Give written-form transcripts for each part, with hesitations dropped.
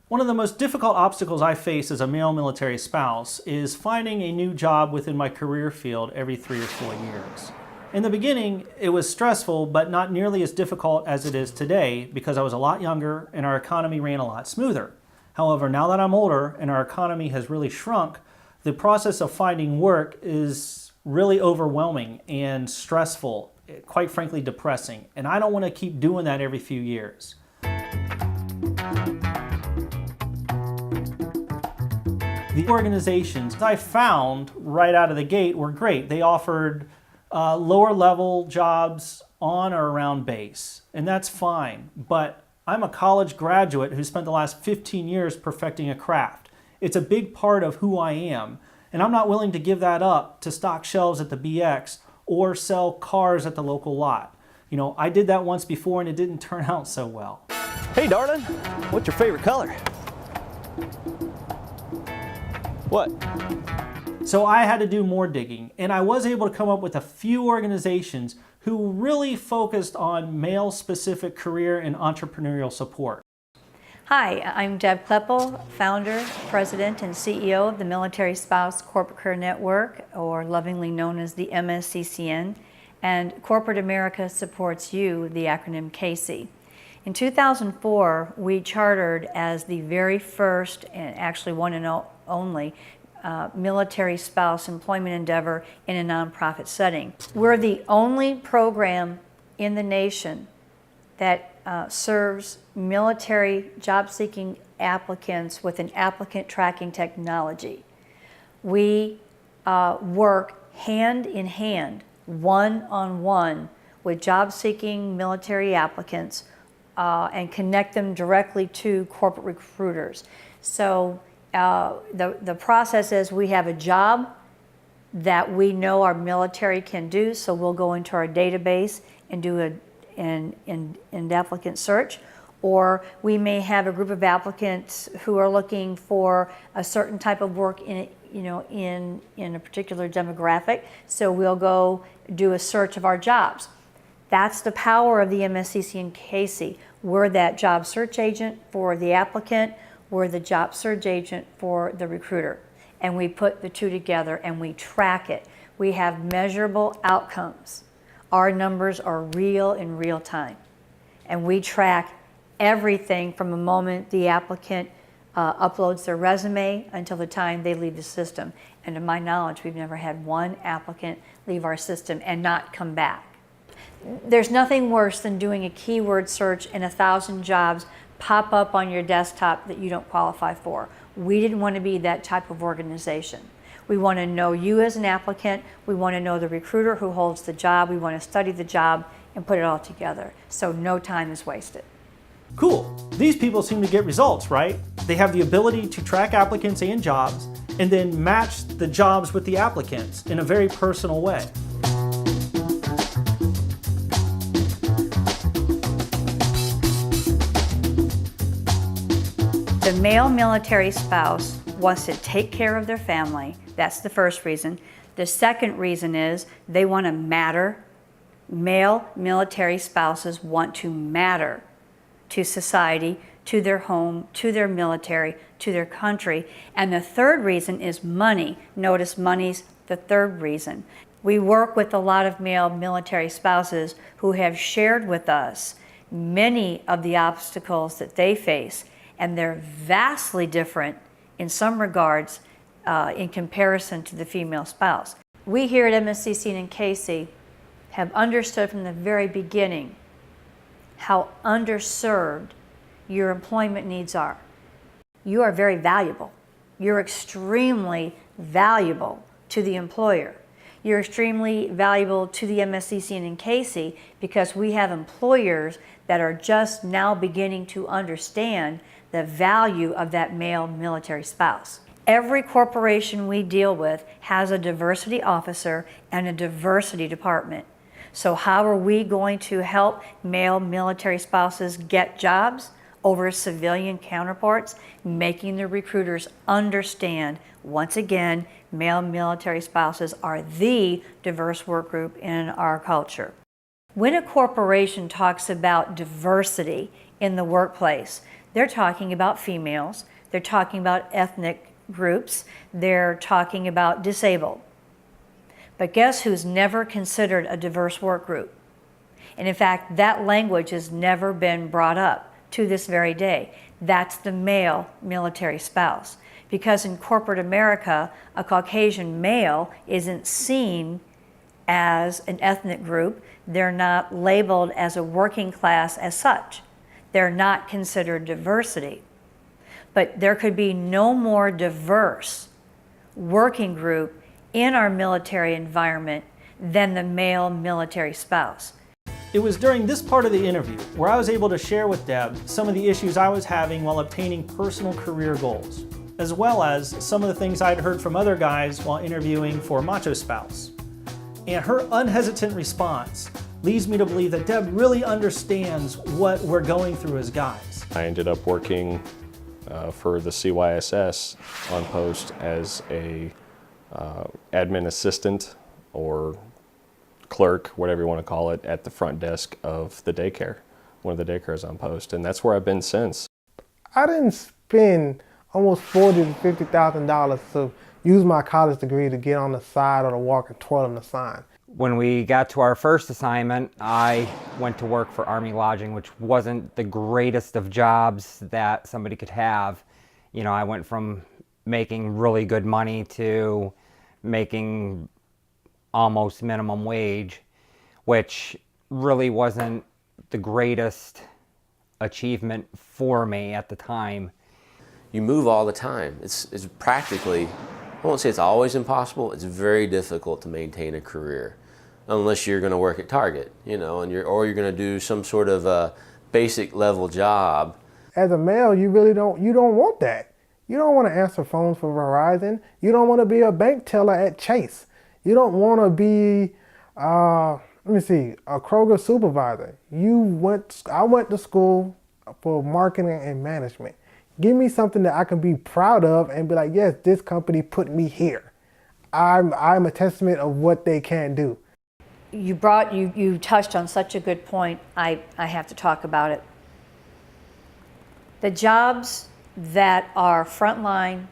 One of the most difficult obstacles I face as a male military spouse is finding a new job within my career field every 3 or 4 years. In the beginning, it was stressful, but not nearly as difficult as it is today because I was a lot younger and our economy ran a lot smoother. However, now that I'm older and our economy has really shrunk, the process of finding work is really overwhelming and stressful, quite frankly depressing, and I don't want to keep doing that every few years. The organizations I found right out of the gate were great. They offered lower level jobs on or around base, and that's fine. But I'm a college graduate who spent the last 15 years perfecting a craft. It's a big part of who I am, and I'm not willing to give that up to stock shelves at the BX or sell cars at the local lot. You know, I did that once before and it didn't turn out so well. Hey darling, what's your favorite color? What? So I had to do more digging, and I was able to come up with a few organizations who really focused on male-specific career and entrepreneurial support. Hi, I'm Deb Kloeppel, founder, president, and CEO of the Military Spouse Corporate Career Network, or lovingly known as the MSCCN, and Corporate America Supports You, the acronym CASE. In 2004, we chartered as the very first, and actually one and only, military spouse employment endeavor in a nonprofit setting. We're the only program in the nation that serves military job-seeking applicants with an applicant tracking technology. We work hand in hand, one-on-one, with job-seeking military applicants and connect them directly to corporate recruiters. So the process is we have a job that we know our military can do, so we'll go into our database and do an applicant search, or we may have a group of applicants who are looking for a certain type of work in a particular demographic, so we'll go do a search of our jobs. That's the power of the MSCCN CASE. We're that job search agent for the applicant, we're the job search agent for the recruiter, and we put the two together and we track it. We have measurable outcomes. Our numbers are real in real time, and we track everything from the moment the applicant uploads their resume until the time they leave the system. And to my knowledge, we've never had one applicant leave our system and not come back. There's nothing worse than doing a keyword search and 1,000 jobs pop up on your desktop that you don't qualify for. We didn't want to be that type of organization. We want to know you as an applicant. We want to know the recruiter who holds the job. We want to study the job and put it all together, so no time is wasted. Cool. These people seem to get results, right? They have the ability to track applicants and jobs and then match the jobs with the applicants in a very personal way. The male military spouse wants to take care of their family. That's the first reason. The second reason is they want to matter. Male military spouses want to matter to society, to their home, to their military, to their country. And the third reason is money. Notice money's the third reason. We work with a lot of male military spouses who have shared with us many of the obstacles that they face, and they're vastly different in some regards in comparison to the female spouse. We here at MSCCN and CASE have understood from the very beginning how underserved your employment needs are. You are very valuable. You're extremely valuable to the employer. You're extremely valuable to the MSCCN and CASE because we have employers that are just now beginning to understand the value of that male military spouse. Every corporation we deal with has a diversity officer and a diversity department. So how are we going to help male military spouses get jobs over civilian counterparts? Making the recruiters understand, once again, male military spouses are the diverse work group in our culture. When a corporation talks about diversity in the workplace, They're talking about females, they're talking about ethnic groups, they're talking about disabled. But guess who's never considered a diverse work group? And in fact, that language has never been brought up to this very day. That's the male military spouse. Because in corporate America, a Caucasian male isn't seen as an ethnic group. They're not labeled as a working class as such. They're not considered diversity. But there could be no more diverse working group in our military environment than the male military spouse. It was during this part of the interview where I was able to share with Deb some of the issues I was having while obtaining personal career goals, as well as some of the things I'd heard from other guys while interviewing for Macho Spouse. And her unhesitant response leads me to believe that Deb really understands what we're going through as guys. I ended up working for the CYSS on post as a admin assistant or clerk, whatever you want to call it, at the front desk of the daycare, one of the daycares on post, and that's where I've been since. I didn't spend almost $40,000 to $50,000 to use my college degree to get on the side or to walk and twirl on the sign. When we got to our first assignment, I went to work for Army Lodging, which wasn't the greatest of jobs that somebody could have. You know, I went from making really good money to making almost minimum wage, which really wasn't the greatest achievement for me at the time. You move all the time. It's practically, I won't say it's always impossible, it's very difficult to maintain a career unless you're going to work at Target, you know, and you're going to do some sort of a basic level job. As a male, you don't want that. You don't want to answer phones for Verizon. You don't want to be a bank teller at Chase. You don't want to be, a Kroger supervisor. I went to school for marketing and management. Give me something that I can be proud of and be like, yes, this company put me here. I'm a testament of what they can do. You touched on such a good point. I have to talk about it. The jobs that are frontline,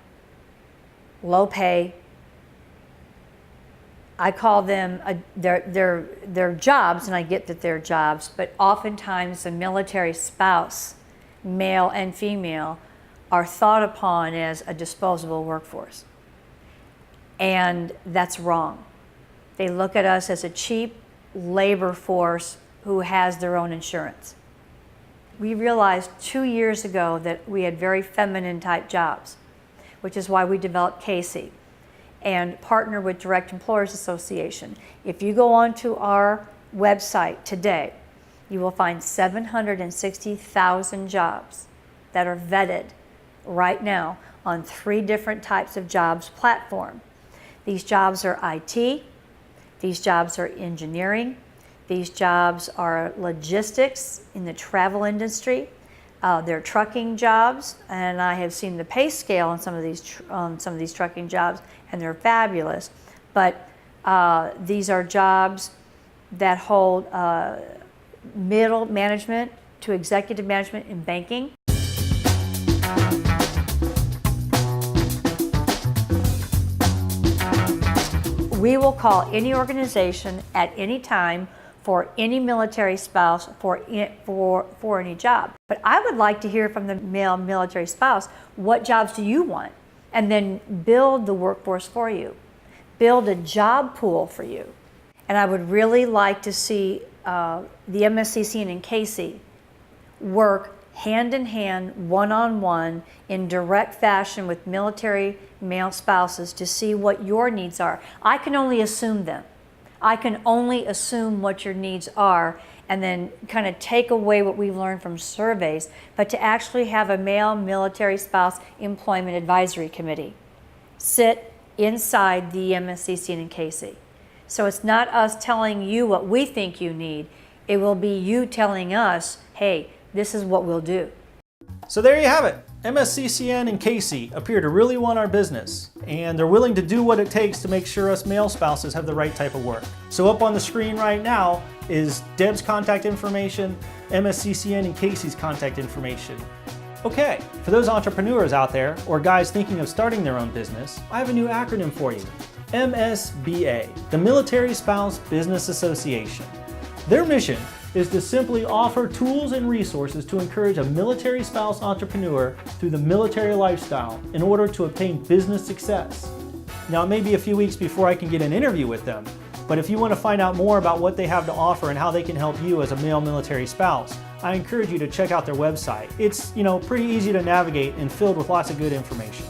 low pay, I call them, they're jobs, and I get that they're jobs, but oftentimes the military spouse, male and female, are thought upon as a disposable workforce. And that's wrong. They look at us as a cheap labor force who has their own insurance. We realized 2 years ago that we had very feminine type jobs, which is why we developed Casey and partner with Direct Employers Association. If you go onto our website today, you will find 760,000 jobs that are vetted right now on 3 different types of jobs platform. These jobs are IT, these jobs are engineering, these jobs are logistics in the travel industry, they're trucking jobs, and I have seen the pay scale on some of these trucking jobs, and they're fabulous. But these are jobs that hold middle management to executive management in banking. We will call any organization at any time for any military spouse for any job. But I would like to hear from the male military spouse, what jobs do you want? And then build the workforce for you. Build a job pool for you. And I would really like to see the MSCCN and Casey work hand in hand, one-on-one, in direct fashion with military male spouses to see what your needs are. I can only assume them. I can only assume what your needs are and then kind of take away what we've learned from surveys, but to actually have a male military spouse employment advisory committee sit inside the MSCCN and Casey. So it's not us telling you what we think you need. It will be you telling us, hey, this is what we'll do. So there you have it. MSCCN and Casey appear to really want our business, and they're willing to do what it takes to make sure us male spouses have the right type of work. So up on the screen right now is Deb's contact information, MSCCN and Casey's contact information. Okay, for those entrepreneurs out there or guys thinking of starting their own business, I have a new acronym for you. MSBA, the Military Spouse Business Association. Their mission is to simply offer tools and resources to encourage a military spouse entrepreneur through the military lifestyle in order to obtain business success. Now, it may be a few weeks before I can get an interview with them, but if you want to find out more about what they have to offer and how they can help you as a male military spouse, I encourage you to check out their website. It's, pretty easy to navigate and filled with lots of good information.